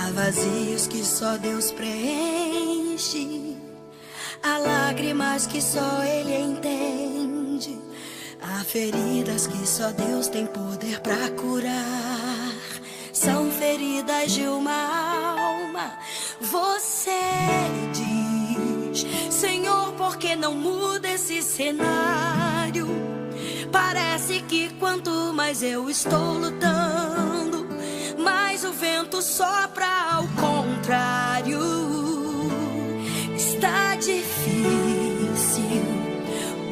Há vazios que só Deus preenche, há lágrimas que só Ele entende, há feridas que só Deus tem poder pra curar. São feridas de uma alma. Você diz: Senhor, por que não muda esse cenário? Parece que quanto mais eu estou lutando, mais o vento sopra ao contrário. Está difícil,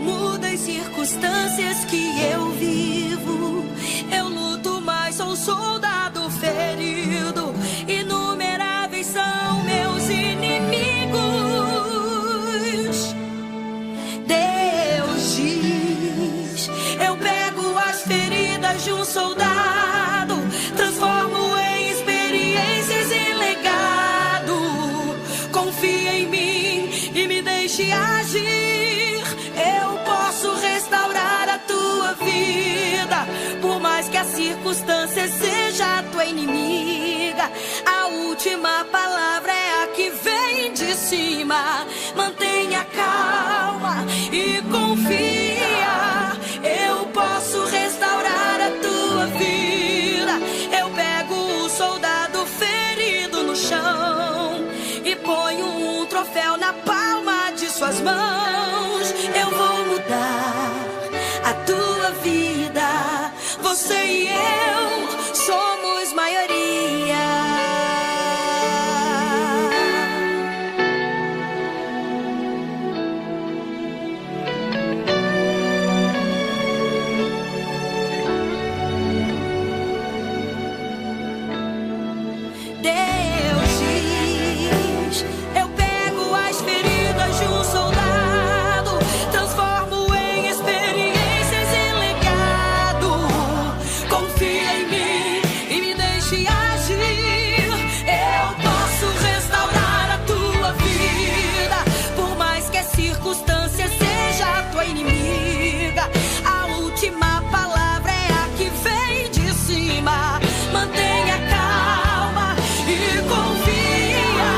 muda as circunstâncias que eu vivo. Eu luto, mas sou soldado ferido. Inumeráveis são meus inimigos. Deus diz: eu pego as feridas de um soldado, transformo em experiências e legado. Confia em mim e me deixe agir. Eu posso restaurar a tua vida, por mais que a circunstância seja a tua inimiga. A última palavra é a que vem de cima. Mantenha calma e confia. Eu posso restaurar a tua vida. Eu pego o soldado ferido no chão e ponho um troféu na palma de suas mãos. Eu vou mudar a tua vida. Você e eu somos maioria. Deus diz: eu pego as feridas de um soldado, transformo em experiências e legado. Confia em mim e me deixe agir. Eu posso restaurar a tua vida, por mais que a circunstância seja a tua inimiga. A última palavra é a que vem de cima. Mantenha calma e confia.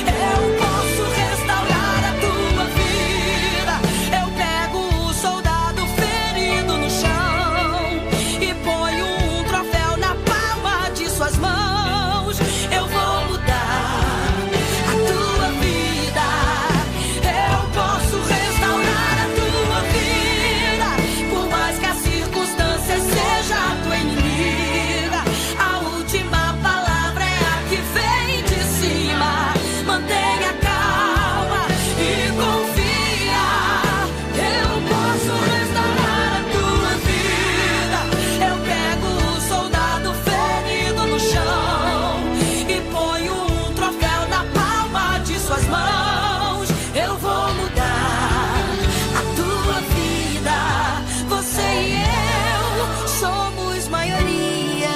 Eu posso restaurar a tua vida. Eu pego o soldado ferido no chão e ponho um troféu na palma de suas mãos. Eu vou mudar a tua vida. Eu posso restaurar a tua vida, por mais que a circunstância seja a tua inimiga. A última palavra é a que vem de cima. Mantenha calma e confia. Eu posso restaurar a tua vida. Eu pego o soldado ferido no chão e ponho um troféu na palma de suas mãos. Eu vou mudar a tua vida. Você e eu somos maioria.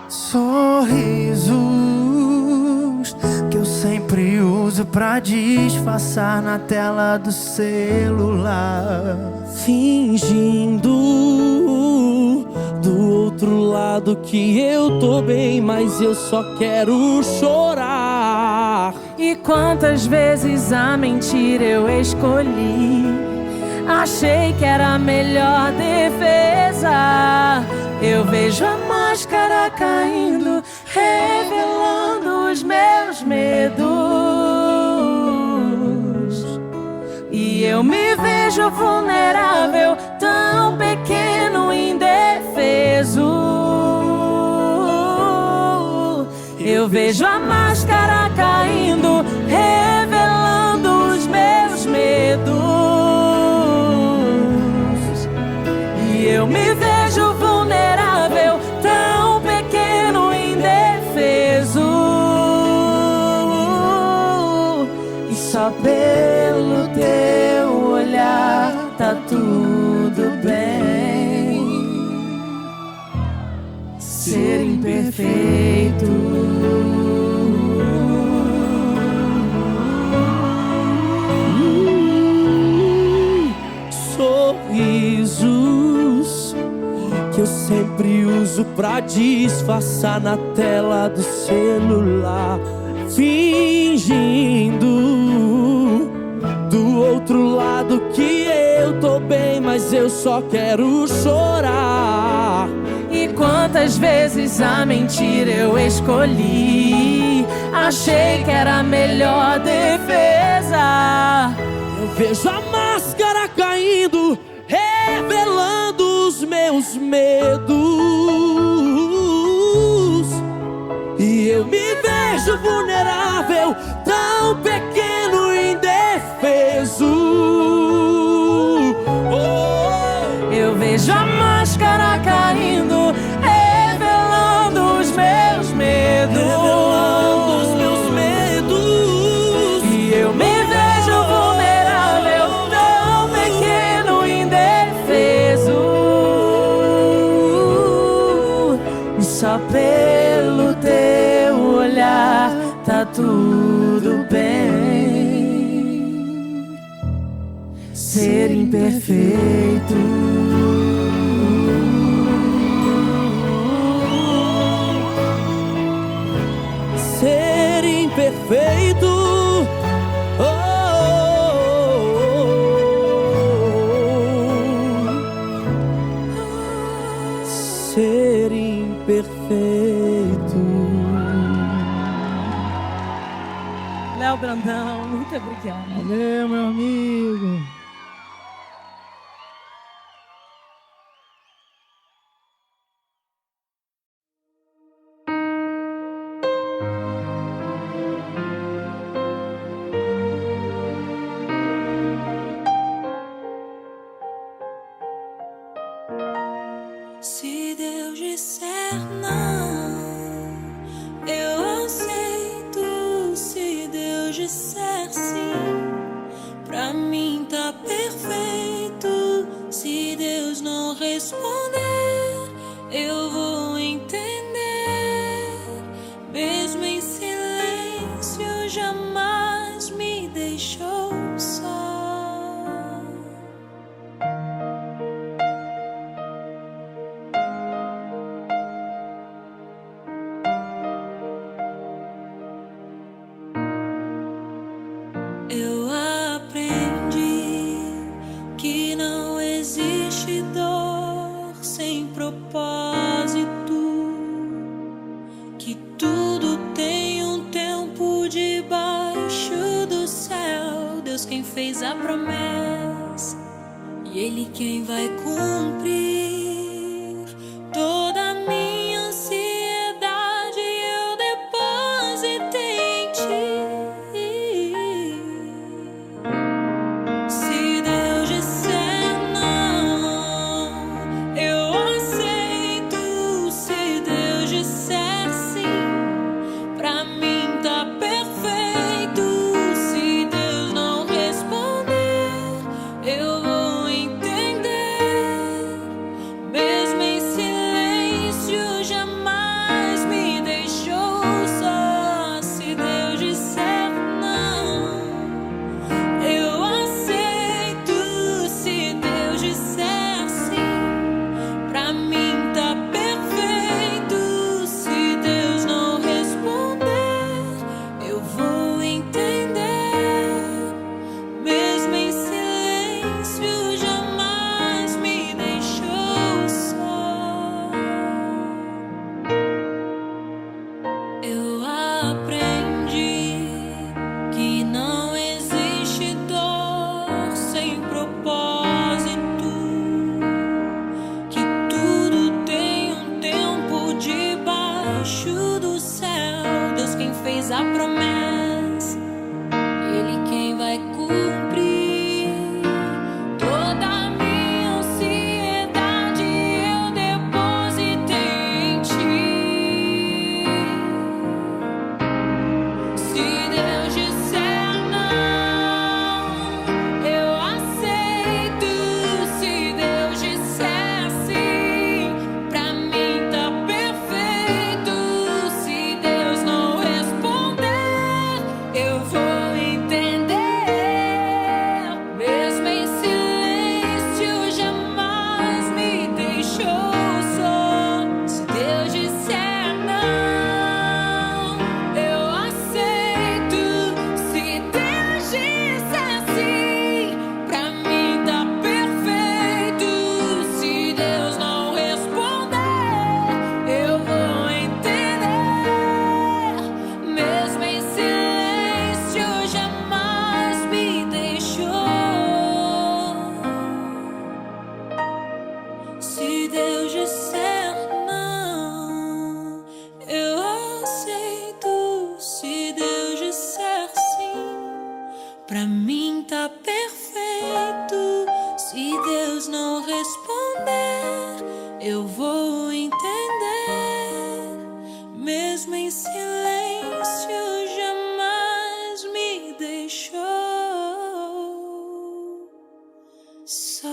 Sorrisos que eu sempre uso pra disfarçar na tela do celular, Fingindo do outro lado que eu tô bem, mas eu só quero chorar. E quantas vezes a mentira eu escolhi, achei que era a melhor defesa. Eu vejo a máscara caindo, revelando os meus medos. E eu me vejo vulnerável, tão pequeno, indefeso. Eu vejo a máscara caindo, revelando os meus medos. E eu me vejo tudo bem. Ser imperfeito. Sorrisos que eu sempre uso pra disfarçar na tela do celular, fingindo do outro lado que eu tô bem, mas eu só quero chorar. E quantas vezes a mentira eu escolhi, achei que era a melhor defesa. Eu vejo a máscara caindo, revelando os meus medos, e eu me vejo vulnerável, tão pequeno e indefeso. Eu vejo a máscara caindo, revelando os meus medos, e eu me vejo vulnerável, tão pequeno e indefeso. Só pelo teu olhar tá tudo bem. Ser imperfeito. Ser imperfeito. Oh, ser imperfeito. Léo Brandão, muito obrigada. Valeu, meu amigo. Se Deus disser não, eu aceito. Se Deus disser sim, pra mim tá perfeito. Se Deus não responder, eu vou entender. Mesmo em silêncio, jamais me deixou só. Eu aprendi que não existe dor sem propósito, que tudo tem um tempo debaixo do céu. Deus quem fez a promessa e Ele quem vai cumprir. Toda a minha ansiedade eu depositei em Ti. Se Deus disser não, eu aceito. Se Deus disser sim, pra mim tá perfeito. Se Deus não responder, eu vou entender. Se Deus disser não, eu aceito. Se Deus disser sim, pra mim tá perfeito. Se Deus não responder, eu vou entender. Mesmo em silêncio, jamais me deixou só.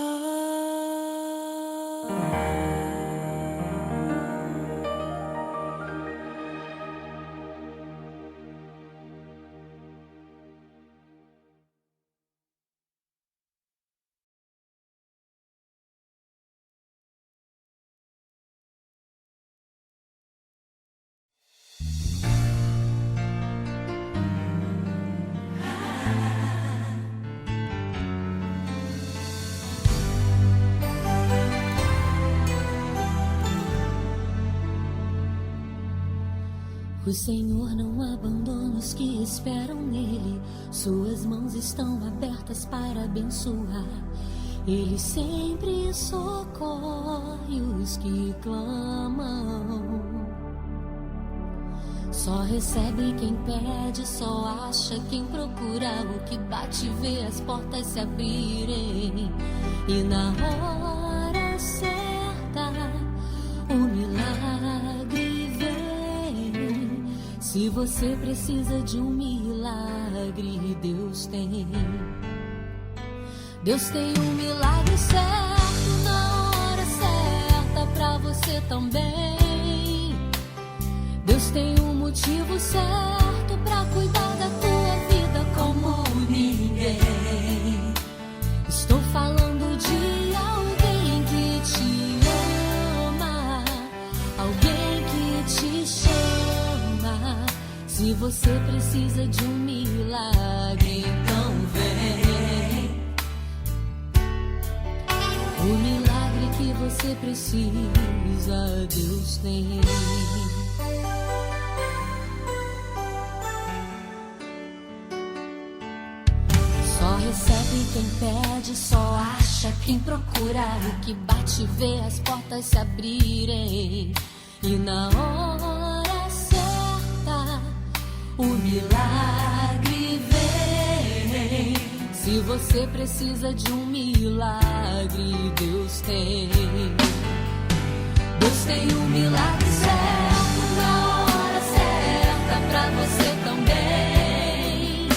O Senhor não abandona os que esperam nele. Suas mãos estão abertas para abençoar. Ele sempre socorre os que clamam. Só recebe quem pede, só acha quem procura. O que bate vê as portas se abrirem. E na hora certa o milagre vem. Se você precisa de um milagre, Deus tem. Deus tem um milagre certo na hora certa pra você também. Deus tem um motivo certo pra cuidar da tua vida como ninguém. Estou falando de alguém que te ama, alguém que te chama. Se você precisa de um milagre, então vem. O milagre que você precisa, Deus tem. Só recebe quem pede, só acha quem procura. O que bate vê as portas se abrirem. E na hora certa o milagre vem. Se você precisa de um milagre, Deus tem. Deus tem um milagre certo na hora certa pra você também.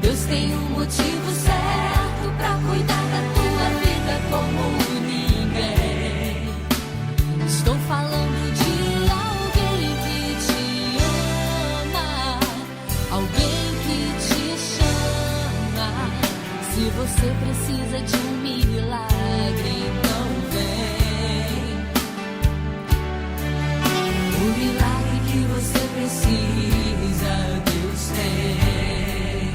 Deus tem um motivo certo pra cuidar da tua vida como ninguém. Estou falando de alguém que te ama, alguém que te chama. Se você precisa de um milagre, então vem. O milagre que você precisa, Deus tem.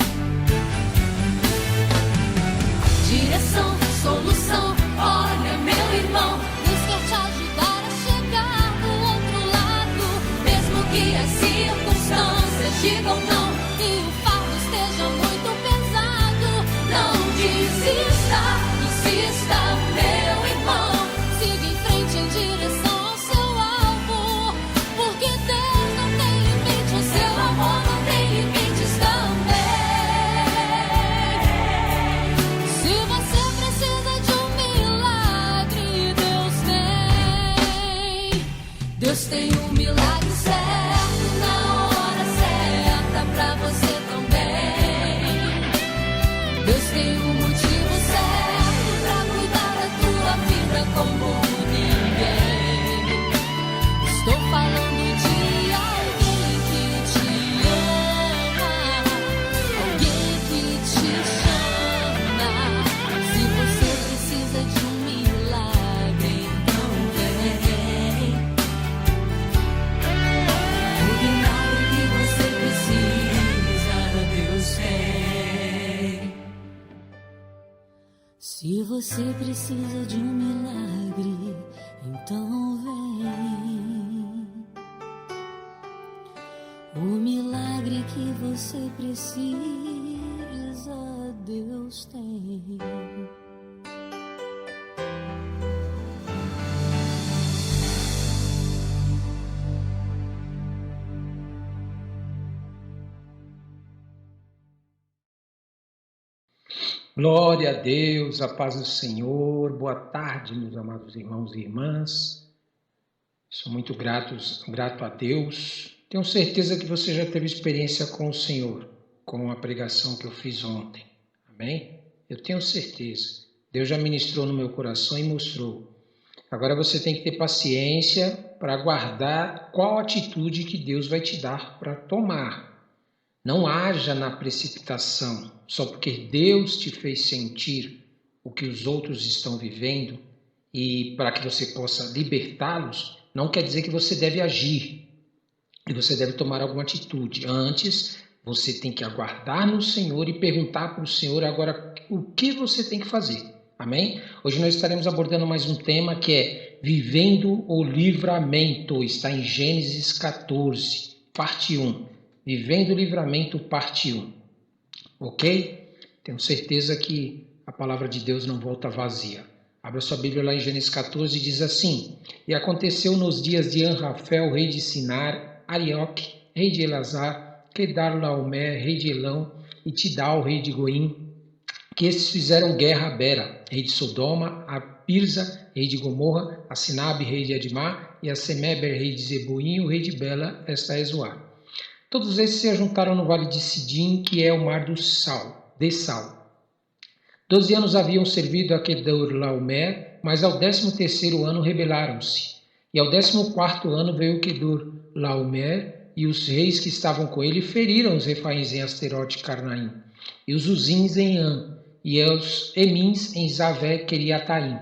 Direção, solução, olha meu irmão, Deus quer te ajudar a chegar do outro lado. Mesmo que as circunstâncias digam não e o fardo esteja muito pesado, não desista, insista meu irmão. Siga em frente em direção ao seu alvo, porque Deus não tem limite, o seu amor não tem limites também. Se você precisa de um milagre, Deus tem um milagre certo na hora certa pra você também. Deus tem um motivo certo pra cuidar da tua vida como ninguém. Estou falando de alguém que te ama, alguém que te chama. Se você precisa de um milagre, então vem. O milagre que você precisa, Deus tem. Se você precisa de um milagre, então vem. O milagre que você precisa, Deus tem. Glória a Deus, a paz do Senhor. Boa tarde, meus amados irmãos e irmãs. Sou muito grato a Deus. Tenho certeza que você já teve experiência com o Senhor, com a pregação que eu fiz ontem. Amém? Eu tenho certeza. Deus já ministrou no meu coração e mostrou. Agora você tem que ter paciência para aguardar qual atitude que Deus vai te dar para tomar. Não haja na precipitação, só porque Deus te fez sentir o que os outros estão vivendo e para que você possa libertá-los, não quer dizer que você deve agir e você deve tomar alguma atitude. Antes, você tem que aguardar no Senhor e perguntar para o Senhor agora o que você tem que fazer. Amém? Hoje nós estaremos abordando mais um tema que é Vivendo o Livramento. Está em Gênesis 14, parte 1. Vivendo o Livramento, parte 1. Ok? Tenho certeza que a palavra de Deus não volta vazia. Abra sua Bíblia lá em Gênesis 14 e diz assim: E aconteceu nos dias de Anrafel, rei de Sinar, Arioque, rei de Elazar, Quedarlaomer, rei de Elão, e Tidal, rei de Goim, que estes fizeram guerra a Bera, rei de Sodoma, a Pirza, rei de Gomorra, a Sinabe, rei de Admá, e a Semeber, rei de Zeboim, o rei de Bela, esta é Zoar. Todos esses se ajuntaram no vale de Sidim, que é o mar de Sal. 12 anos haviam servido a Quedorlaomer, mas ao 13º ano rebelaram-se. E ao 14º ano veio Quedorlaomer, e os reis que estavam com ele feriram os refaíns em Asterote e Carnaim, e os uzins em An, e os emins em Zavé Queriataim,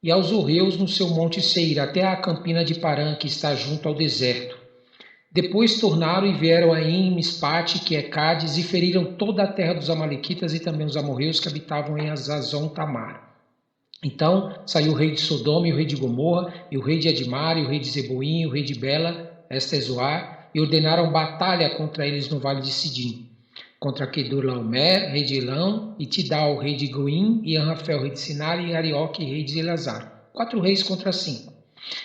e aos horreus no seu monte Seir, até a campina de Parã, que está junto ao deserto. Depois tornaram e vieram a Mispate, que é Cádiz, e feriram toda a terra dos amalequitas e também os amorreus que habitavam em Azazon Tamar. Então saiu o rei de Sodoma e o rei de Gomorra, e o rei de Admar, e o rei de Zeboim, e o rei de Bela, esta é Zoar, e ordenaram batalha contra eles no vale de Sidim, contra Quedorlaomer, rei de Elão, e Tidal, rei de Goim, e Anrafel, rei de Sinar, e Arioque, rei de Elazar. 4 reis contra 5.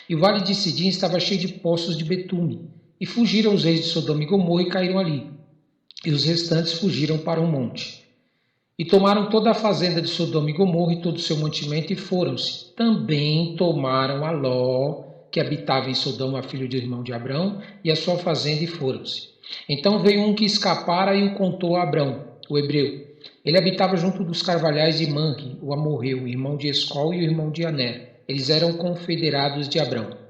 E o vale de Sidim estava cheio de poços de betume. E fugiram os reis de Sodoma e Gomorra e caíram ali. E os restantes fugiram para um monte. E tomaram toda a fazenda de Sodoma e Gomorra e todo o seu mantimento e foram-se. Também tomaram a Ló, que habitava em Sodoma, filho do irmão de Abrão, e a sua fazenda e foram-se. Então veio um que escapara e o contou a Abrão, o hebreu. Ele habitava junto dos carvalhais de Manre, o amorreu, o irmão de Escol e o irmão de Aner. Eles eram confederados de Abrão.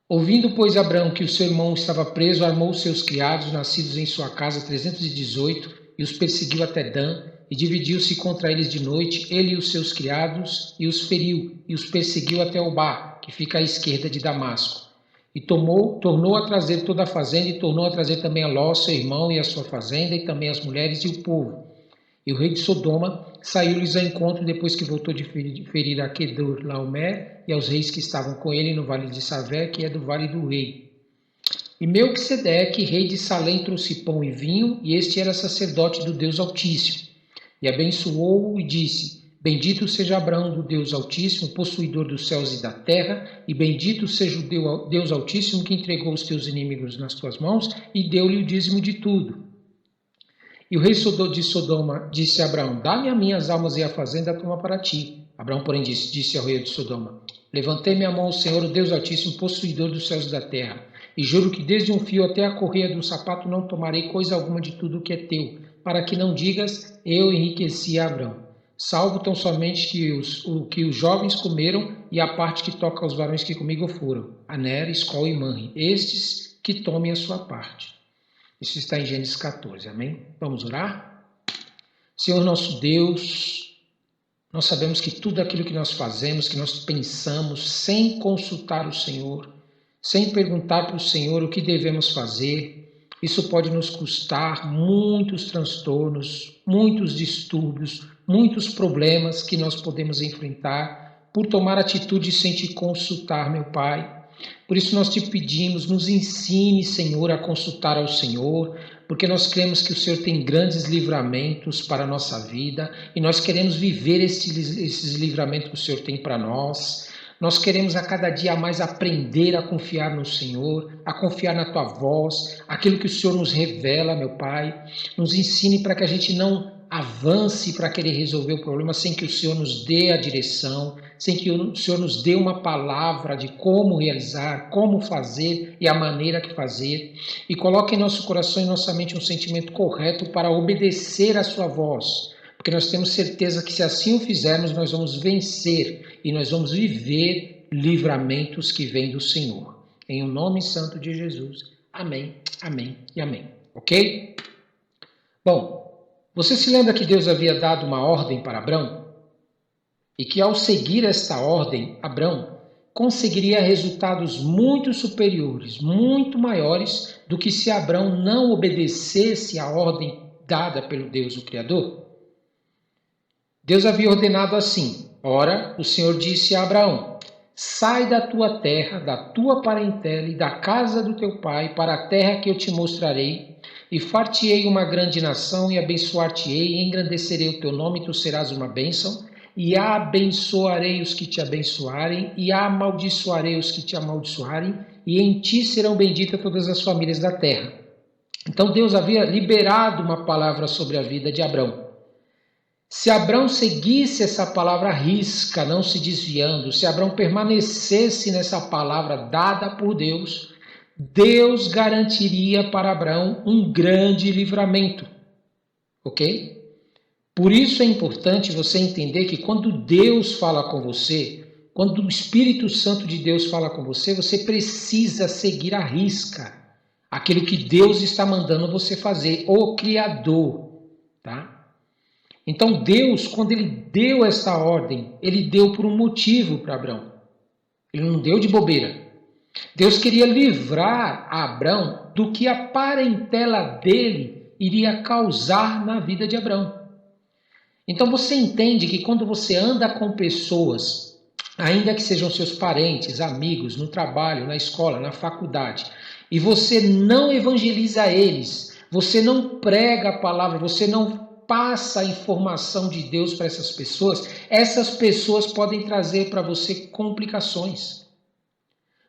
Ouvindo, pois, Abrão que o seu irmão estava preso, armou seus criados, nascidos em sua casa 318, e os perseguiu até Dan, e dividiu-se contra eles de noite, ele e os seus criados, e os feriu, e os perseguiu até Obá, que fica à esquerda de Damasco. E tornou a trazer toda a fazenda, e tornou a trazer também a Ló, seu irmão, e a sua fazenda, e também as mulheres e o povo. E o rei de Sodoma saiu-lhes ao encontro depois que voltou de ferir a Quedorlaomer e aos reis que estavam com ele no vale de Savé, que é do vale do rei. E Melquisedeque, rei de Salém, trouxe pão e vinho, e este era sacerdote do Deus Altíssimo. E abençoou-o e disse: Bendito seja Abrão do Deus Altíssimo, possuidor dos céus e da terra, e bendito seja o Deus Altíssimo que entregou os teus inimigos nas tuas mãos e deu-lhe o dízimo de tudo. E o rei de Sodoma disse a Abraão: Dá-me a minhas almas e a fazenda toma para ti. Abraão, porém, disse ao rei de Sodoma: Levantei minha mão ao Senhor, o Deus Altíssimo, possuidor dos céus e da terra, e juro que desde um fio até a correia de um sapato não tomarei coisa alguma de tudo o que é teu, para que não digas: eu enriqueci a Abraão, salvo tão somente o que os jovens comeram e a parte que toca aos varões que comigo foram, Aner, Escol e Manre, estes que tomem a sua parte. Isso está em Gênesis 14, amém? Vamos orar? Senhor nosso Deus, nós sabemos que tudo aquilo que nós fazemos, que nós pensamos, sem consultar o Senhor, sem perguntar para o Senhor o que devemos fazer, isso pode nos custar muitos transtornos, muitos distúrbios, muitos problemas que nós podemos enfrentar por tomar atitude sem te consultar, meu Pai. Por isso nós te pedimos, nos ensine, Senhor, a consultar ao Senhor, porque nós cremos que o Senhor tem grandes livramentos para a nossa vida e nós queremos viver esses livramentos que o Senhor tem para nós. Nós queremos a cada dia mais aprender a confiar no Senhor, a confiar na Tua voz, aquilo que o Senhor nos revela, meu Pai. Nos ensine para que a gente não avance para querer resolver o problema sem que o Senhor nos dê a direção, sem que o Senhor nos dê uma palavra de como realizar, como fazer e a maneira que fazer. E coloque em nosso coração e nossa mente um sentimento correto para obedecer a sua voz. Porque nós temos certeza que se assim o fizermos, nós vamos vencer e nós vamos viver livramentos que vêm do Senhor. Em o nome santo de Jesus. Amém, amém e amém. Ok? Bom, você se lembra que Deus havia dado uma ordem para Abrão? E que ao seguir esta ordem, Abrão conseguiria resultados muito superiores, muito maiores do que se Abrão não obedecesse à ordem dada pelo Deus, o Criador? Deus havia ordenado assim: ora, o Senhor disse a Abraão: sai da tua terra, da tua parentela e da casa do teu pai para a terra que eu te mostrarei, e far-te-ei uma grande nação, e abençoar-te-ei, e engrandecerei o teu nome, e tu serás uma bênção, e abençoarei os que te abençoarem, e amaldiçoarei os que te amaldiçoarem, e em ti serão benditas todas as famílias da terra. Então Deus havia liberado uma palavra sobre a vida de Abrão. Se Abrão seguisse essa palavra à risca, não se desviando, se Abrão permanecesse nessa palavra dada por Deus, Deus garantiria para Abrão um grande livramento. Ok? Por isso é importante você entender que quando Deus fala com você, quando o Espírito Santo de Deus fala com você, você precisa seguir à risca aquilo que Deus está mandando você fazer, o Criador, tá? Então Deus, quando ele deu esta ordem, ele deu por um motivo para Abrão. Ele não deu de bobeira. Deus queria livrar a Abrão do que a parentela dele iria causar na vida de Abrão. Então você entende que quando você anda com pessoas, ainda que sejam seus parentes, amigos, no trabalho, na escola, na faculdade, e você não evangeliza eles, você não prega a palavra, você não passa a informação de Deus para essas pessoas podem trazer para você complicações.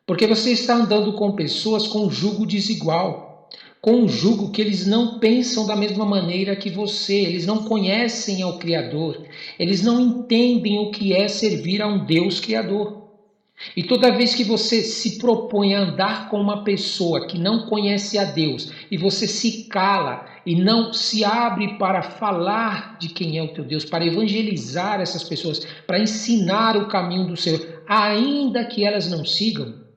Porque você está andando com pessoas com um jugo desigual, com um jugo que eles não pensam da mesma maneira que você, eles não conhecem ao Criador, eles não entendem o que é servir a um Deus Criador. E toda vez que você se propõe a andar com uma pessoa que não conhece a Deus, e você se cala e não se abre para falar de quem é o teu Deus, para evangelizar essas pessoas, para ensinar o caminho do Senhor, ainda que elas não sigam,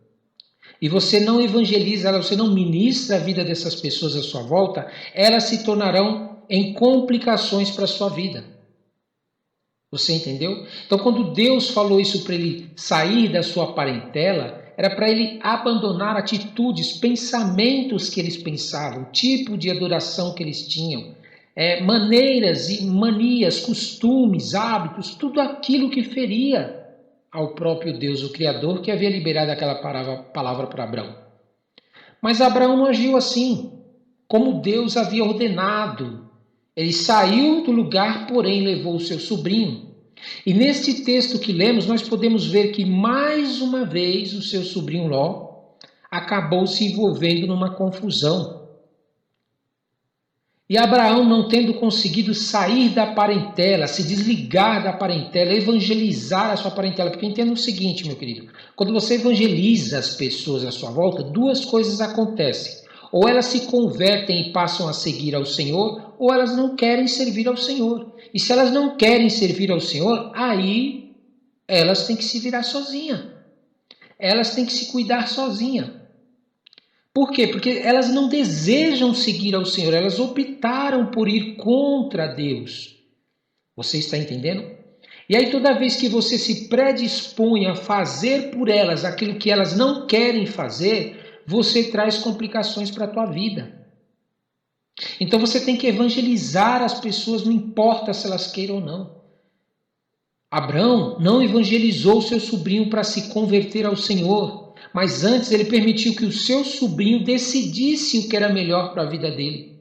e você não evangeliza elas, você não ministra a vida dessas pessoas à sua volta, elas se tornarão em complicações para a sua vida. Você entendeu? Então, quando Deus falou isso para ele sair da sua parentela, era para ele abandonar atitudes, pensamentos que eles pensavam, tipo de adoração que eles tinham, maneiras e manias, costumes, hábitos, tudo aquilo que feria ao próprio Deus, o Criador, que havia liberado aquela palavra para Abrão. Mas Abraão não agiu assim, como Deus havia ordenado. Ele saiu do lugar, porém levou o seu sobrinho. E neste texto que lemos, nós podemos ver que mais uma vez o seu sobrinho Ló acabou se envolvendo numa confusão. E Abraão, não tendo conseguido sair da parentela, se desligar da parentela, evangelizar a sua parentela, porque entenda o seguinte, meu querido, quando você evangeliza as pessoas à sua volta, duas coisas acontecem. Ou elas se convertem e passam a seguir ao Senhor, ou elas não querem servir ao Senhor. E se elas não querem servir ao Senhor, aí elas têm que se virar sozinhas. Elas têm que se cuidar sozinhas. Por quê? Porque elas não desejam seguir ao Senhor, elas optaram por ir contra Deus. Você está entendendo? E aí toda vez que você se predispõe a fazer por elas aquilo que elas não querem fazer, você traz complicações para a tua vida. Então você tem que evangelizar as pessoas, não importa se elas queiram ou não. Abraão não evangelizou seu sobrinho para se converter ao Senhor, mas antes ele permitiu que o seu sobrinho decidisse o que era melhor para a vida dele,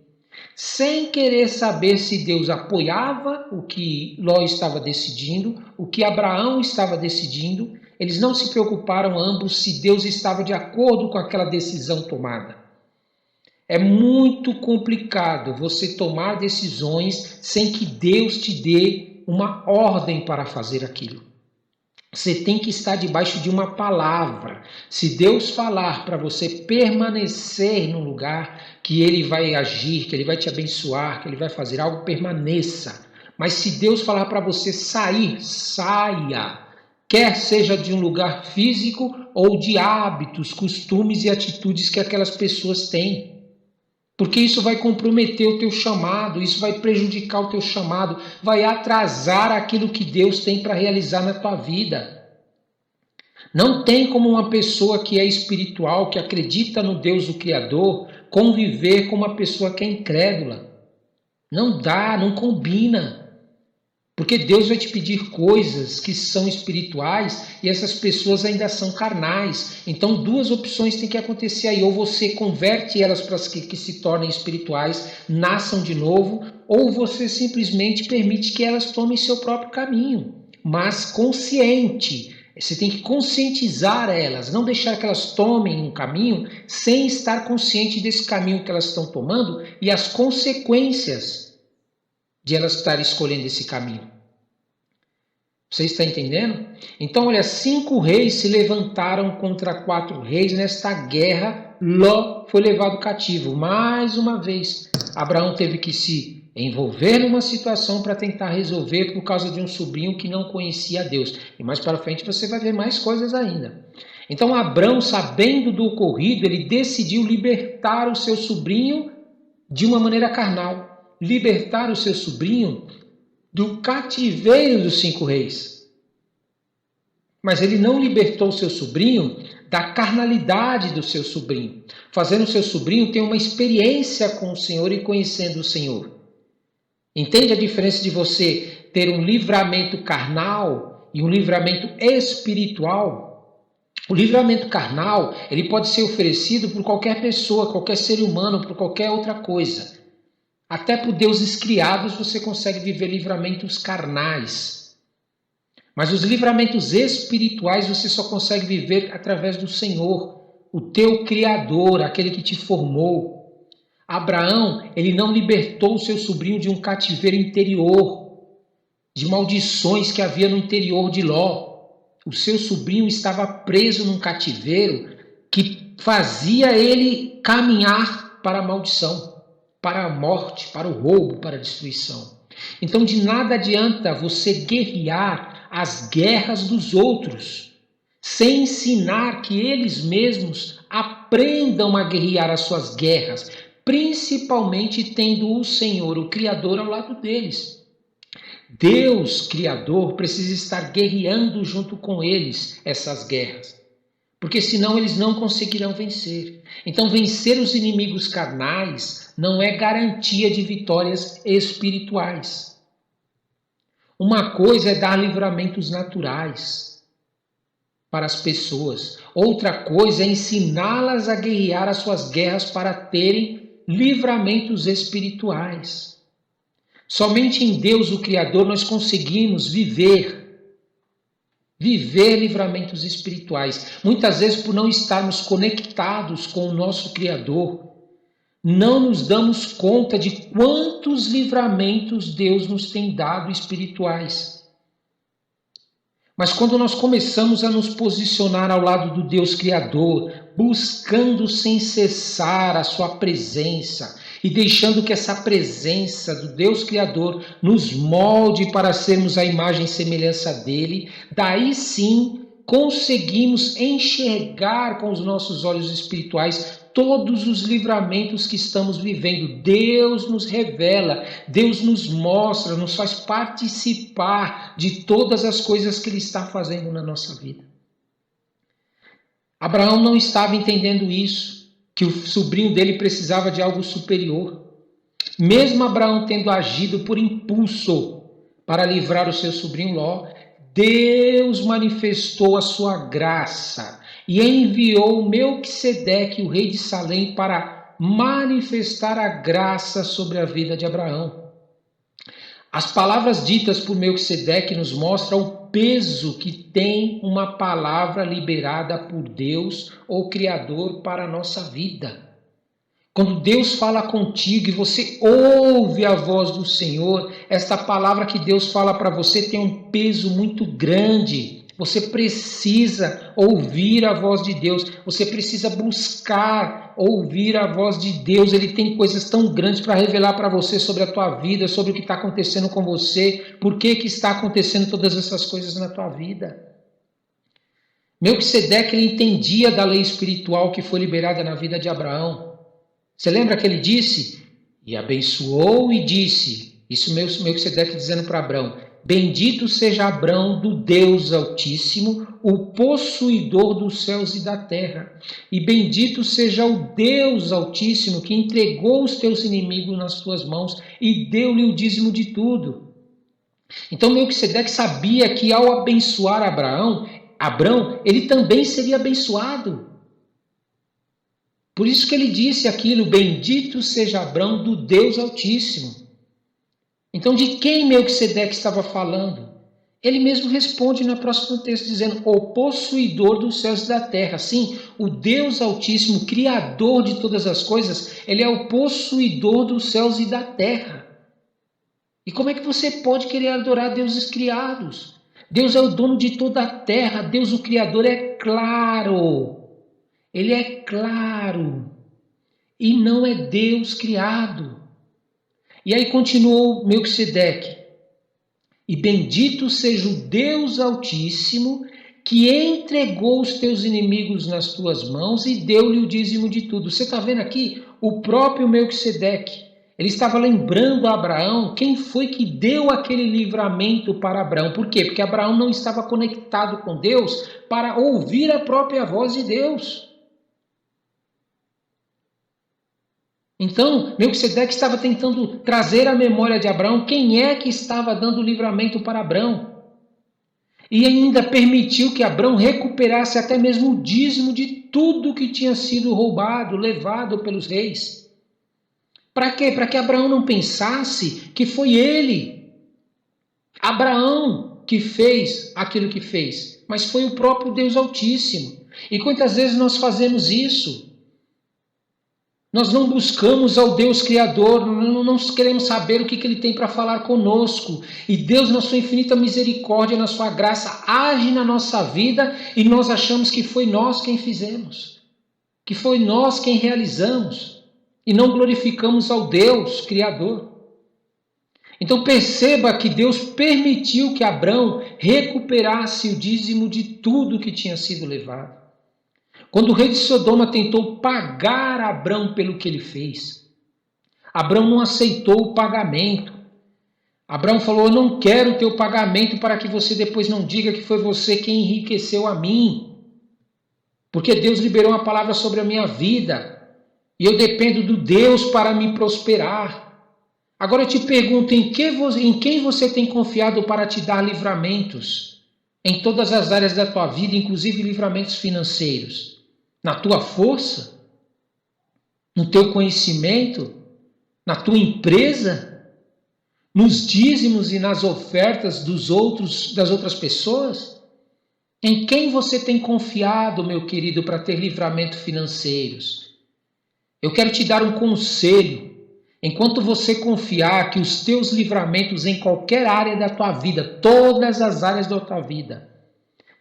sem querer saber se Deus apoiava o que Ló estava decidindo, o que Abraão estava decidindo. Eles não se preocuparam ambos se Deus estava de acordo com aquela decisão tomada. É muito complicado você tomar decisões sem que Deus te dê uma ordem para fazer aquilo. Você tem que estar debaixo de uma palavra. Se Deus falar para você permanecer num lugar, que Ele vai agir, que Ele vai te abençoar, que Ele vai fazer algo, permaneça. Mas se Deus falar para você sair, saia. Quer seja de um lugar físico ou de hábitos, costumes e atitudes que aquelas pessoas têm. Porque isso vai comprometer o teu chamado, isso vai prejudicar o teu chamado, vai atrasar aquilo que Deus tem para realizar na tua vida. Não tem como uma pessoa que é espiritual, que acredita no Deus, o Criador, conviver com uma pessoa que é incrédula. Não dá, não combina. Porque Deus vai te pedir coisas que são espirituais e essas pessoas ainda são carnais. Então, duas opções têm que acontecer aí. Ou você converte elas para que se tornem espirituais, nasçam de novo, ou você simplesmente permite que elas tomem seu próprio caminho. Mas consciente. Você tem que conscientizar elas, não deixar que elas tomem um caminho sem estar consciente desse caminho que elas estão tomando e as consequências de elas estarem escolhendo esse caminho. Você está entendendo? Então, olha, 5 reis se levantaram contra 4 reis nesta guerra. Ló foi levado cativo. Mais uma vez, Abraão teve que se envolver numa situação para tentar resolver por causa de um sobrinho que não conhecia a Deus. E mais para frente você vai ver mais coisas ainda. Então, Abraão, sabendo do ocorrido, ele decidiu libertar o seu sobrinho de uma maneira carnal. Libertar o seu sobrinho do cativeiro dos 5 reis. Mas ele não libertou o seu sobrinho da carnalidade do seu sobrinho, fazendo o seu sobrinho ter uma experiência com o Senhor e conhecendo o Senhor. Entende a diferença de você ter um livramento carnal e um livramento espiritual? O livramento carnal, ele pode ser oferecido por qualquer pessoa, qualquer ser humano, por qualquer outra coisa. Até por deuses criados você consegue viver livramentos carnais. Mas os livramentos espirituais você só consegue viver através do Senhor, o teu Criador, aquele que te formou. Abraão, ele não libertou o seu sobrinho de um cativeiro interior, de maldições que havia no interior de Ló. O seu sobrinho estava preso num cativeiro que fazia ele caminhar para a maldição, para a morte, para o roubo, para a destruição. Então, de nada adianta você guerrear as guerras dos outros, sem ensinar que eles mesmos aprendam a guerrear as suas guerras, principalmente tendo o Senhor, o Criador, ao lado deles. Deus, Criador, precisa estar guerreando junto com eles essas guerras, porque senão eles não conseguirão vencer. Então, vencer os inimigos carnais não é garantia de vitórias espirituais. Uma coisa é dar livramentos naturais para as pessoas. Outra coisa é ensiná-las a guerrear as suas guerras para terem livramentos espirituais. Somente em Deus, o Criador, nós conseguimos viver livramentos espirituais. Muitas vezes, por não estarmos conectados com o nosso Criador, não nos damos conta de quantos livramentos Deus nos tem dado espirituais. Mas quando nós começamos a nos posicionar ao lado do Deus Criador, buscando sem cessar a sua presença e deixando que essa presença do Deus Criador nos molde para sermos a imagem e semelhança dele, daí sim conseguimos enxergar com os nossos olhos espirituais todos os livramentos que estamos vivendo. Deus nos revela, Deus nos mostra, nos faz participar de todas as coisas que Ele está fazendo na nossa vida. Abraão não estava entendendo isso, que o sobrinho dele precisava de algo superior. Mesmo Abraão tendo agido por impulso para livrar o seu sobrinho Ló, Deus manifestou a sua graça e enviou Melquisedeque, o rei de Salém, para manifestar a graça sobre a vida de Abraão. As palavras ditas por Melquisedeque nos mostram o peso que tem uma palavra liberada por Deus, ou Criador, para a nossa vida. Quando Deus fala contigo e você ouve a voz do Senhor, esta palavra que Deus fala para você tem um peso muito grande. Você precisa ouvir a voz de Deus, você precisa buscar ouvir a voz de Deus. Ele tem coisas tão grandes para revelar para você sobre a tua vida, sobre o que está acontecendo com você, por que está acontecendo todas essas coisas na tua vida. Melquisedeque, ele entendia da lei espiritual que foi liberada na vida de Abraão. Você lembra que ele disse? E abençoou e disse, isso Melquisedeque dizendo para Abraão, bendito seja Abraão do Deus Altíssimo, o possuidor dos céus e da terra. E bendito seja o Deus Altíssimo que entregou os teus inimigos nas tuas mãos e deu-lhe o dízimo de tudo. Então Melquisedeque sabia que ao abençoar Abraão, ele também seria abençoado. Por isso que ele disse aquilo, bendito seja Abraão do Deus Altíssimo. Então, de quem Melquisedeque estava falando? Ele mesmo responde no próximo texto, dizendo, o possuidor dos céus e da terra. Sim, o Deus Altíssimo, Criador de todas as coisas, ele é o possuidor dos céus e da terra. E como é que você pode querer adorar deuses criados? Deus é o dono de toda a terra, Deus o Criador é claro. Ele é claro e não é Deus criado. E aí continuou Melquisedeque. E bendito seja o Deus Altíssimo que entregou os teus inimigos nas tuas mãos e deu-lhe o dízimo de tudo. Você está vendo aqui o próprio Melquisedeque. Ele estava lembrando a Abraão quem foi que deu aquele livramento para Abraão. Por quê? Porque Abraão não estava conectado com Deus para ouvir a própria voz de Deus. Então, Melquisedeque estava tentando trazer à memória de Abraão quem é que estava dando livramento para Abraão. E ainda permitiu que Abraão recuperasse até mesmo o dízimo de tudo que tinha sido roubado, levado pelos reis. Para quê? Para que Abraão não pensasse que foi ele, Abraão, que fez aquilo que fez, mas foi o próprio Deus Altíssimo. E quantas vezes nós fazemos isso? Nós não buscamos ao Deus Criador, não queremos saber o que Ele tem para falar conosco. E Deus, na sua infinita misericórdia, na sua graça, age na nossa vida e nós achamos que foi nós quem fizemos, que foi nós quem realizamos e não glorificamos ao Deus Criador. Então perceba que Deus permitiu que Abraão recuperasse o dízimo de tudo que tinha sido levado. Quando o rei de Sodoma tentou pagar Abraão pelo que ele fez, Abraão não aceitou o pagamento. Abraão falou, eu não quero o teu pagamento para que você depois não diga que foi você quem enriqueceu a mim. Porque Deus liberou uma palavra sobre a minha vida e eu dependo do Deus para me prosperar. Agora eu te pergunto, em quem você tem confiado para te dar livramentos? Em todas as áreas da tua vida, inclusive livramentos financeiros. Na tua força? No teu conhecimento? Na tua empresa? Nos dízimos e nas ofertas das outras pessoas? Em quem você tem confiado, meu querido, para ter livramento financeiros? Eu quero te dar um conselho. Enquanto você confiar que os teus livramentos em qualquer área da tua vida, todas as áreas da tua vida,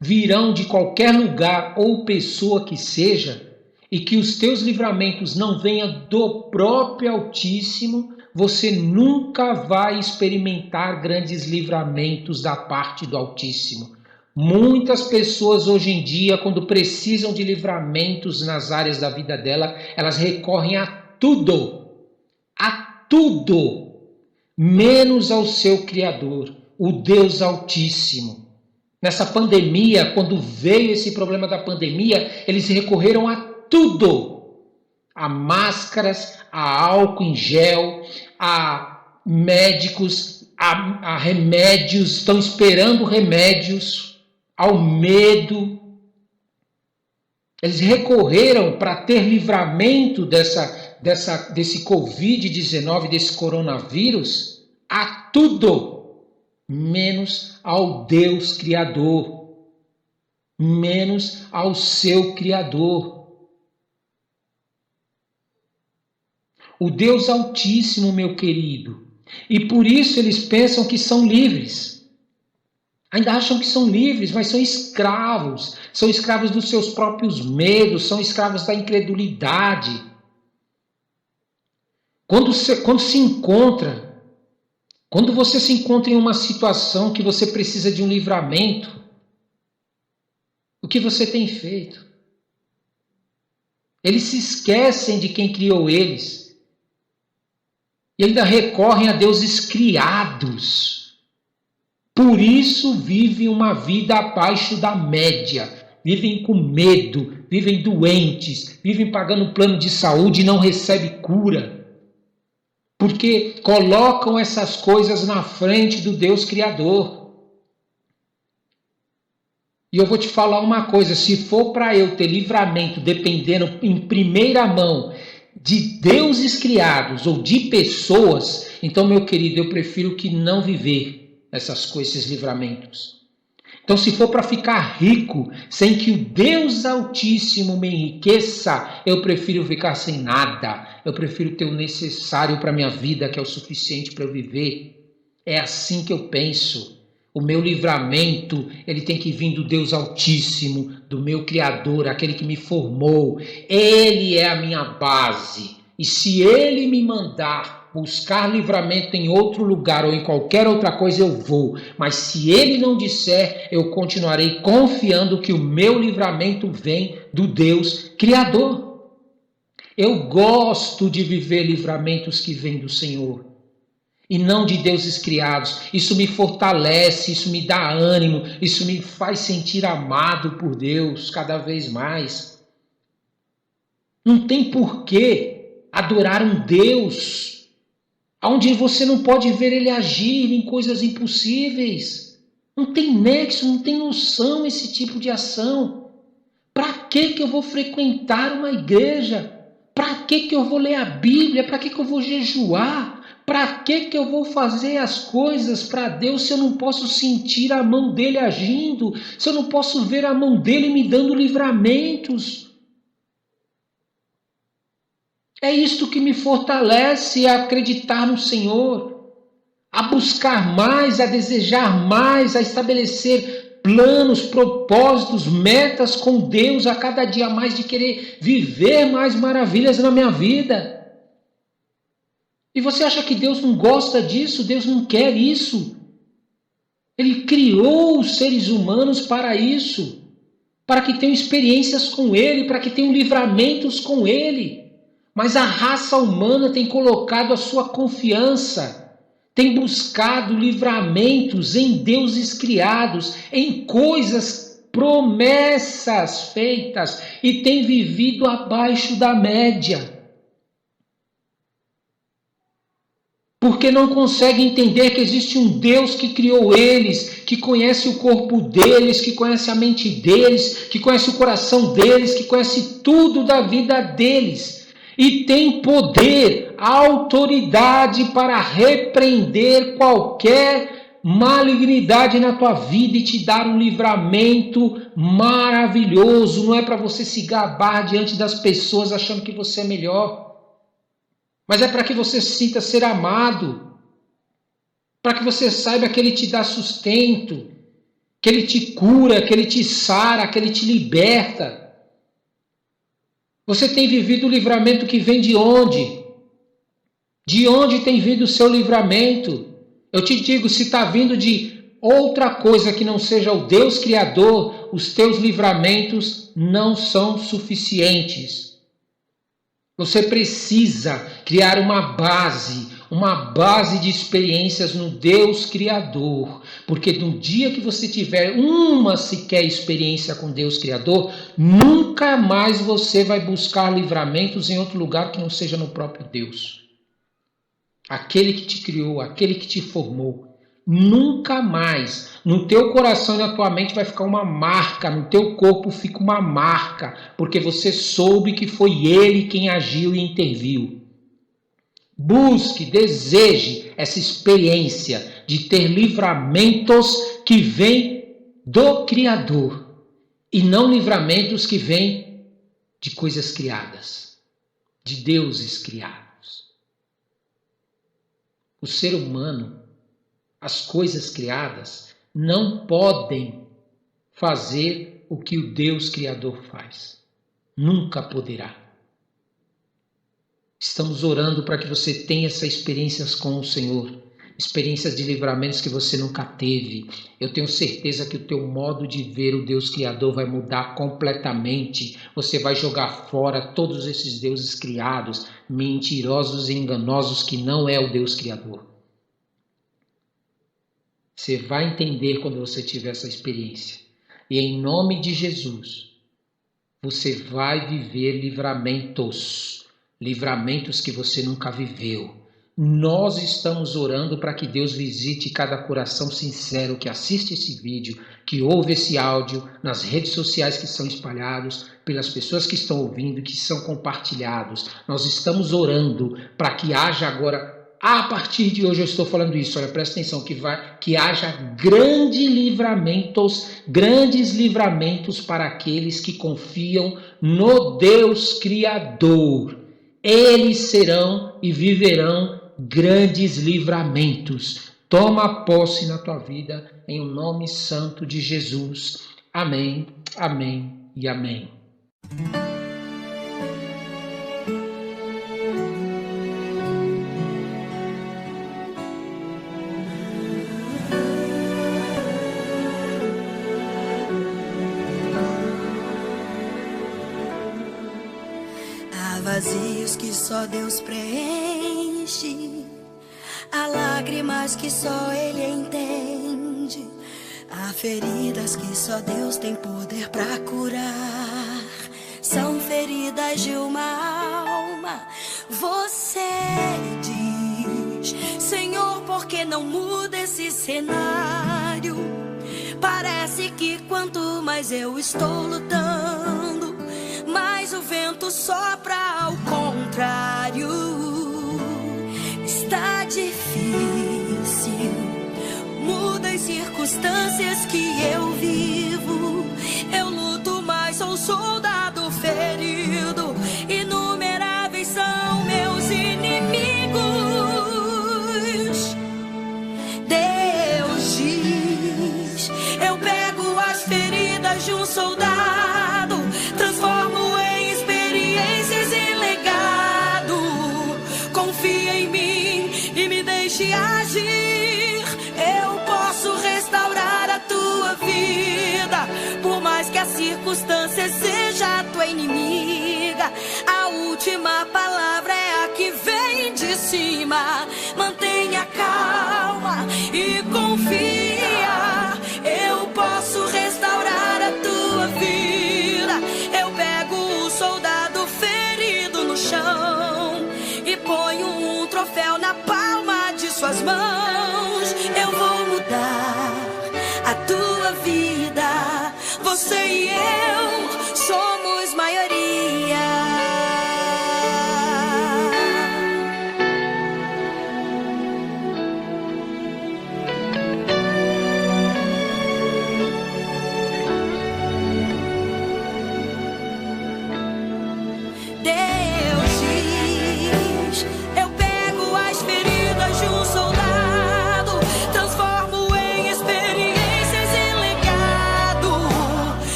virão de qualquer lugar ou pessoa que seja, e que os teus livramentos não venham do próprio Altíssimo, você nunca vai experimentar grandes livramentos da parte do Altíssimo. Muitas pessoas hoje em dia, quando precisam de livramentos nas áreas da vida dela, elas recorrem a tudo, menos ao seu Criador, o Deus Altíssimo. Nessa pandemia, quando veio esse problema da pandemia, eles recorreram a tudo. A máscaras, a álcool em gel, a médicos, a remédios, estão esperando remédios, ao medo. Eles recorreram para ter livramento desse Covid-19, desse coronavírus, a tudo. Menos ao Deus Criador, menos ao seu Criador. o Deus Altíssimo, meu querido. E por isso eles pensam que são livres. Ainda acham que são livres, mas são escravos. São escravos dos seus próprios medos, são escravos da incredulidade. Quando você se encontra em uma situação que você precisa de um livramento, o que você tem feito? Eles se esquecem de quem criou eles e ainda recorrem a deuses criados. Por isso vivem uma vida abaixo da média, vivem com medo, vivem doentes, vivem pagando plano de saúde e não recebem cura. Porque colocam essas coisas na frente do Deus Criador. E eu vou te falar uma coisa, se for para eu ter livramento dependendo em primeira mão de deuses criados ou de pessoas, então, meu querido, eu prefiro que não viver essas coisas, esses livramentos. Então, se for para ficar rico, sem que o Deus Altíssimo me enriqueça, eu prefiro ficar sem nada. Eu prefiro ter o necessário para a minha vida, que é o suficiente para eu viver. É assim que eu penso. O meu livramento, ele tem que vir do Deus Altíssimo, do meu Criador, aquele que me formou. Ele é a minha base. E se ele me mandar buscar livramento em outro lugar ou em qualquer outra coisa, eu vou. Mas se ele não disser, eu continuarei confiando que o meu livramento vem do Deus Criador. Eu gosto de viver livramentos que vêm do Senhor e não de deuses criados. Isso me fortalece, isso me dá ânimo, isso me faz sentir amado por Deus cada vez mais. Não tem porquê adorar um Deus onde você não pode ver ele agir em coisas impossíveis. Não tem nexo, não tem noção esse tipo de ação. Para que eu vou frequentar uma igreja? Para que eu vou ler a Bíblia? Para que eu vou jejuar? Para que eu vou fazer as coisas para Deus se eu não posso sentir a mão dele agindo? Se eu não posso ver a mão dele me dando livramentos? É isto que me fortalece a acreditar no Senhor, a buscar mais, a desejar mais, a estabelecer planos, propósitos, metas com Deus a cada dia mais, de querer viver mais maravilhas na minha vida. E você acha que Deus não gosta disso? Deus não quer isso. Ele criou os seres humanos para isso, para que tenham experiências com Ele, para que tenham livramentos com Ele. Mas a raça humana tem colocado a sua confiança, tem buscado livramentos em deuses criados, em coisas, promessas feitas, e tem vivido abaixo da média. Porque não consegue entender que existe um Deus que criou eles, que conhece o corpo deles, que conhece a mente deles, que conhece o coração deles, que conhece tudo da vida deles. E tem poder, autoridade para repreender qualquer malignidade na tua vida e te dar um livramento maravilhoso. Não é para você se gabar diante das pessoas achando que você é melhor, mas é para que você se sinta ser amado, para que você saiba que Ele te dá sustento, que Ele te cura, que Ele te sara, que Ele te liberta. Você tem vivido o livramento que vem de onde? De onde tem vindo o seu livramento? Eu te digo, se está vindo de outra coisa que não seja o Deus Criador, os teus livramentos não são suficientes. Você precisa criar uma base de experiências no Deus Criador, porque no dia que você tiver uma sequer experiência com Deus Criador, nunca mais você vai buscar livramentos em outro lugar que não seja no próprio Deus. Aquele que te criou, aquele que te formou. Nunca mais, no teu coração e na tua mente vai ficar uma marca, no teu corpo fica uma marca, porque você soube que foi Ele quem agiu e interviu. Busque, deseje essa experiência de ter livramentos que vêm do Criador e não livramentos que vêm de coisas criadas, de deuses criados. o ser humano, as coisas criadas, não podem fazer o que o Deus Criador faz. Nunca poderá. Estamos orando para que você tenha essas experiências com o Senhor, experiências de livramentos que você nunca teve. Eu tenho certeza que o teu modo de ver o Deus Criador vai mudar completamente. Você vai jogar fora todos esses deuses criados, mentirosos e enganosos, que não é o Deus Criador. Você vai entender quando você tiver essa experiência. E em nome de Jesus, você vai viver livramentos que você nunca viveu. Nós estamos orando para que Deus visite cada coração sincero que assiste esse vídeo, que ouve esse áudio nas redes sociais que são espalhados, pelas pessoas que estão ouvindo, que são compartilhados. Nós estamos orando para que haja agora, a partir de hoje eu estou falando isso, olha, presta atenção, que haja grandes livramentos para aqueles que confiam no Deus Criador. Eles serão e viverão grandes livramentos. Toma posse na tua vida, em o nome santo de Jesus. Amém, amém e amém. Vazios que só Deus preenche, há lágrimas que só Ele entende, há feridas que só Deus tem poder pra curar. São feridas de uma alma. Você diz: Senhor, por que não muda esse cenário? Parece que quanto mais eu estou lutando, mas o vento sopra ao contrário. Está difícil, muda as circunstâncias que eu vivo. Eu luto, mas sou soldado ferido. Inumeráveis são meus inimigos. Deus diz: eu pego as feridas de um soldado, transformo em experiências e legado. Confia em mim e me deixe agir. Eu posso restaurar a tua vida, por mais que a circunstância seja a tua inimiga. A última palavra é a que vem de cima. Mantenha calma e confia. Eu posso restaurar a tua vida. Eu pego o soldado ferido no chão e ponho um troféu na palma de suas mãos. Eu vou mudar a tua vida. Você e eu somos maioria.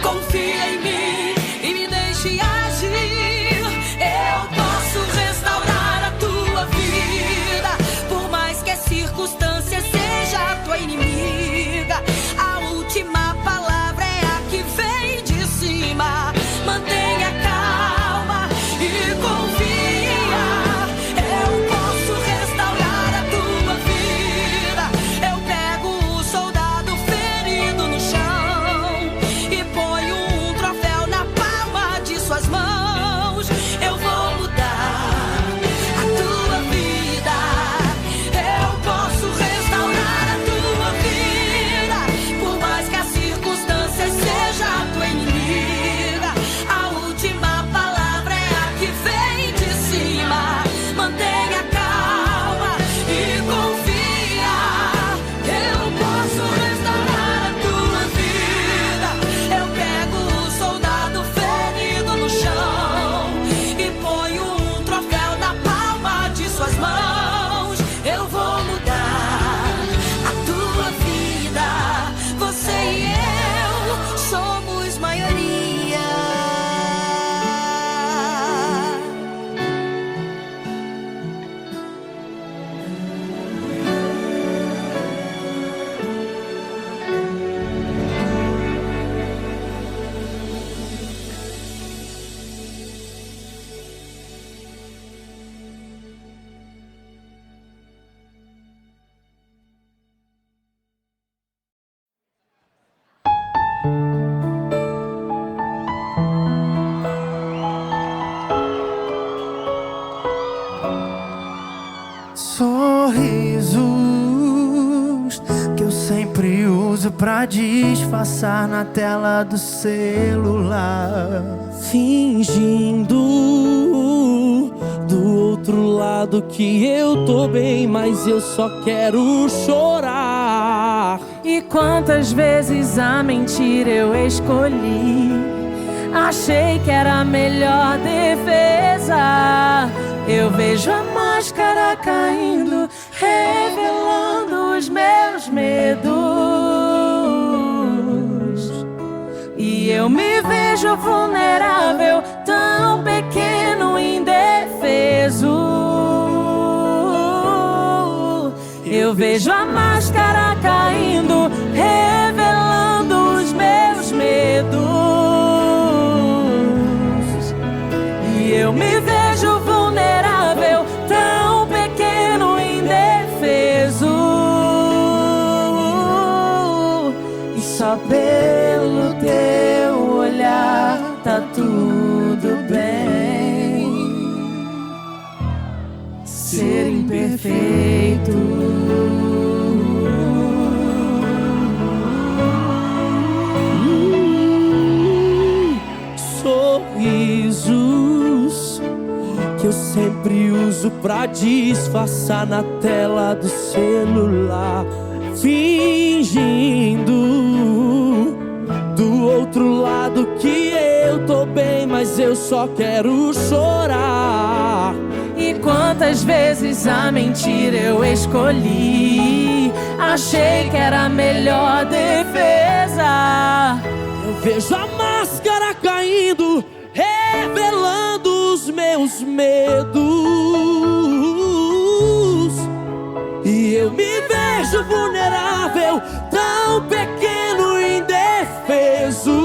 Confia. pra disfarçar na tela do celular, fingindo do outro lado que eu tô bem, mas eu só quero chorar. E quantas vezes a mentira eu escolhi, achei que era a melhor defesa. Eu vejo a máscara caindo, revelando os meus medos, e eu me vejo vulnerável, tão pequeno, indefeso. Eu vejo a máscara caindo, revelando os meus medos, e eu me vejo vulnerável, tão pequeno, indefeso. E só pelo teu olhar tá tudo bem. Ser imperfeito, sorrisos que eu sempre uso pra disfarçar na tela do celular, fingindo do outro lado que eu tô bem, mas eu só quero chorar. e quantas vezes a mentira eu escolhi, achei que era a melhor defesa. Eu vejo a máscara caindo, revelando os meus medos, e eu me vejo vulnerável, tão pequeno, indefeso.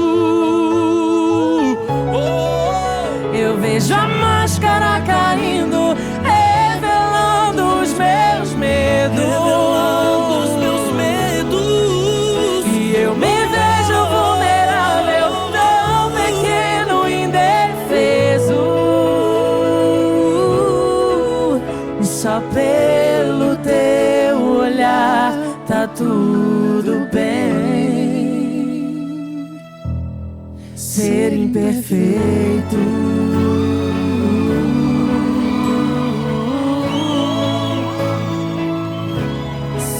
Eu vejo a máscara caindo, revelando os meus medos, e eu me vejo vulnerável, tão pequeno, indefeso. E só pelo teu olhar tá tudo bem. Ser imperfeito,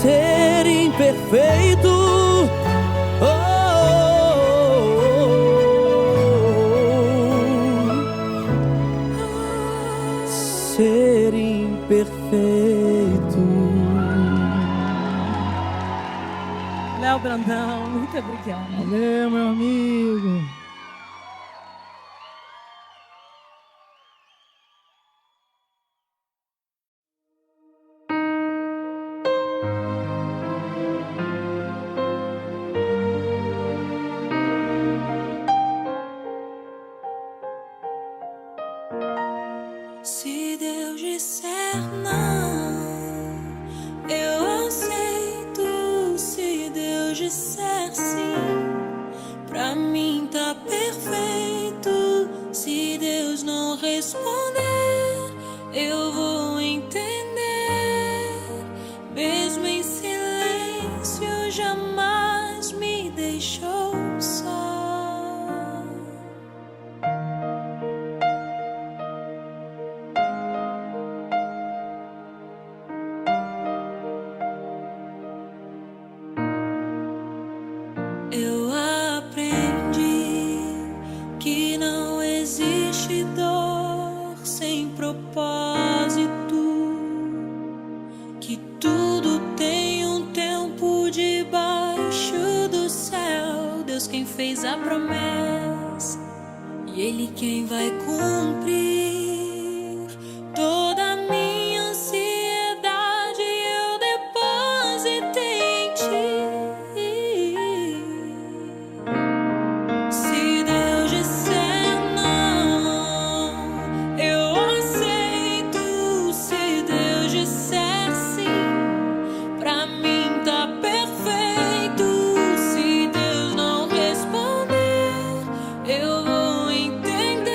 ser imperfeito, oh, ser imperfeito. Léo Brandão, muito obrigada. Valeu, meu amigo. Se Deus disser não, eu aceito. Se Deus disser sim, pra mim tá perfeito. Se Deus não responder, eu vou entender. Mesmo em silêncio, jamais me deixou só. Eu aprendi que não existe dor sem propósito, que tudo tem um tempo debaixo do céu. Deus quem fez a promessa e Ele quem vai cumprir. Toda a minha ansiedade eu depositei em Ti. Se Deus disser não, eu aceito. Se Deus disser sim, pra mim tá perfeito. Se Deus não responder, eu vou entender.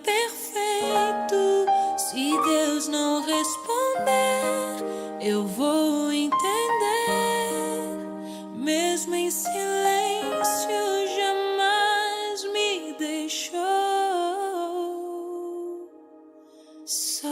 perfeito. Se Deus não responder, eu vou entender. Mesmo em silêncio, jamais me deixou só.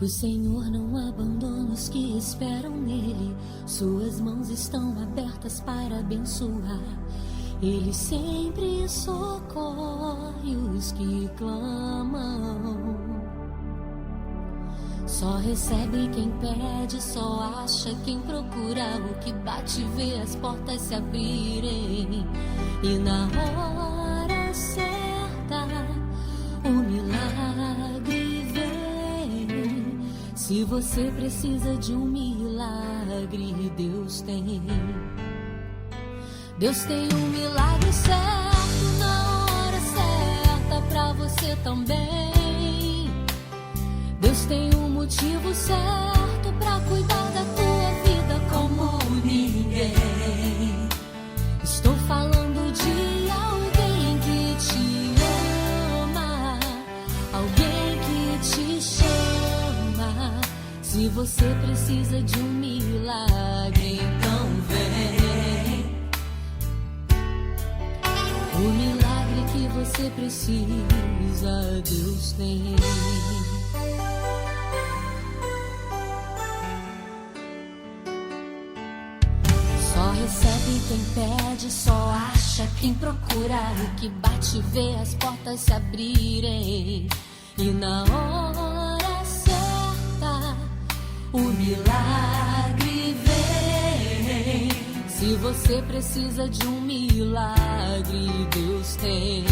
O Senhor não abandona os que esperam nele. Suas mãos estão abertas para abençoar. Ele sempre socorre os que clamam. Só recebe quem pede, só acha quem procura. O que bate vê as portas se abrirem. E na hora certa, o milagre vem. Se você precisa de um milagre, Deus tem. Deus tem um milagre certo na hora certa pra você também. Deus tem um motivo certo pra cuidar da tua vida como ninguém. Estou falando de alguém que te ama, alguém que te chama. Se você precisa de um milagre, então vem. O milagre que você precisa, Deus tem. Só recebe quem pede, só acha quem procura. O que bate vê as portas se abrirem. E na hora certa, o milagre vem. Se você precisa de um milagre, Deus tem.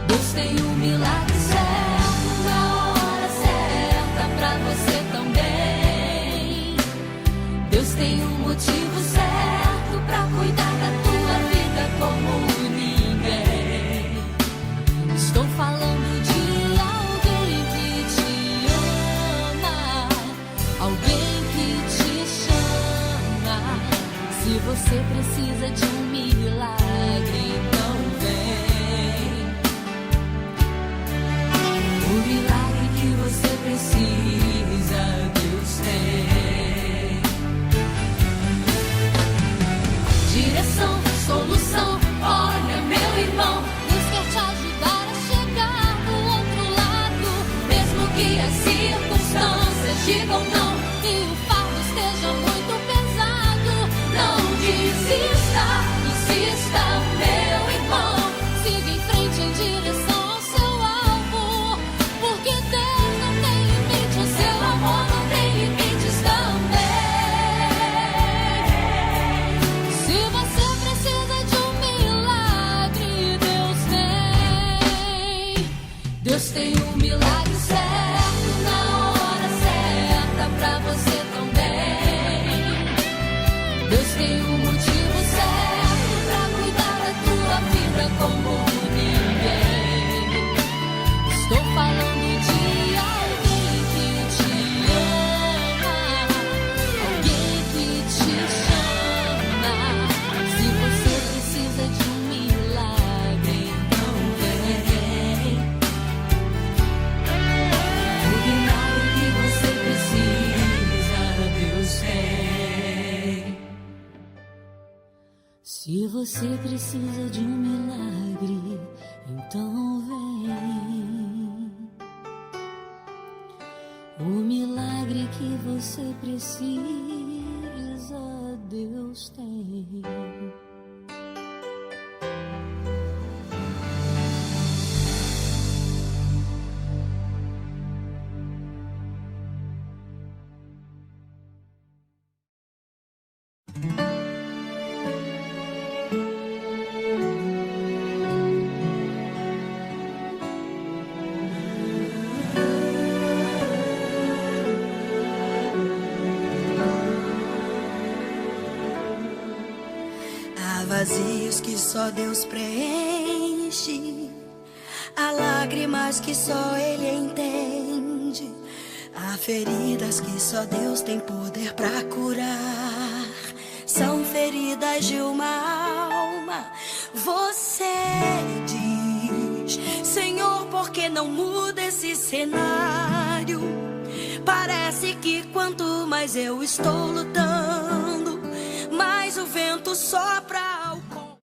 Deus tem um milagre certo na hora certa pra você também. Deus tem um motivo certo pra cuidar da tua vida como ninguém. Estou falando de alguém que te ama, alguém que te chama. Se você precisa de um milagre, então vem. O milagre que você precisa, Deus tem. Direção, solução, olha meu irmão, Deus quer te ajudar a chegar do outro lado. Mesmo que as circunstâncias digam não e o fardo esteja muito pesado, não desista, insista, meu irmão. Siga em frente em direção ao seu alvo, porque Deus não tem limite, o seu amor não tem limites também. Se você precisa de um milagre, Deus tem. Deus tem um milagre certo na hora certa pra você também. Deus tem um motivo certo pra cuidar da tua vida como ninguém. Estou falando de alguém que te ama, alguém que te chama. Se você precisa de um milagre, então vem. O milagre que você precisa, Deus tem. Se você precisa de um milagre, então vem. O milagre que você precisa, Deus tem. vazios que só Deus preenche, há lágrimas que só Ele entende, há feridas que só Deus tem poder pra curar. São feridas de uma alma. Você diz: Senhor, por que não muda esse cenário? Parece que quanto mais eu estou lutando, mais o vento sopra ao contrário.